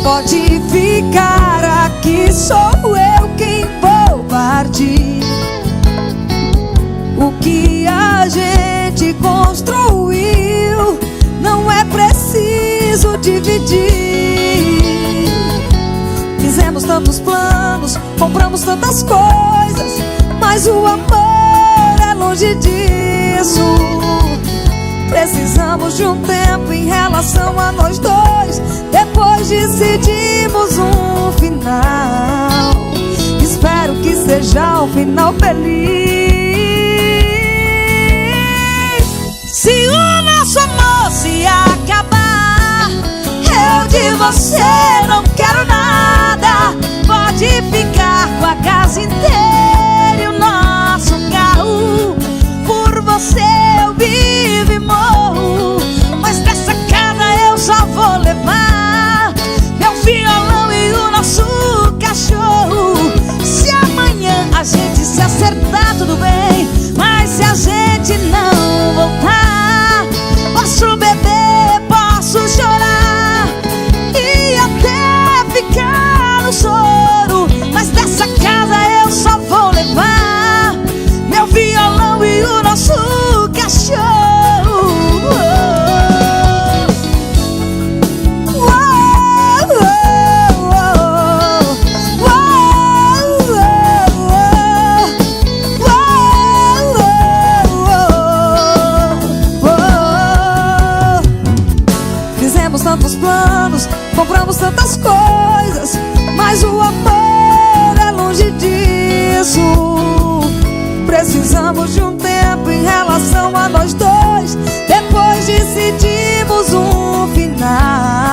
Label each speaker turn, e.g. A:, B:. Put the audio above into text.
A: Pode ficar aqui, sou eu quem vou partir. O que a gente construiu não é preciso dividir. Fizemos tantos planos, compramos tantas coisas, mas o amor é longe disso. Precisamos de um tempo em relação a nós dois. Depois decidimos um final. Espero que seja um final feliz. Se o nosso amor se acabar, eu de você não quero nada. Pode ficar com a casa inteira e o nosso carro. Por você eu vivo e morro, mas dessa casa eu só vou levar meu violão e o nosso cachorro. Se amanhã a gente se acertar, tudo bem, mas se a gente não voltar, posso beber, posso chorar e até ficar no choro, mas dessa casa eu só vou levar meu violão e o nosso cachorro. Fizemos tantos planos, compramos tantas coisas, mas o amor é longe disso. Precisamos de um tempo em relação a nós dois. Depois decidimos um final.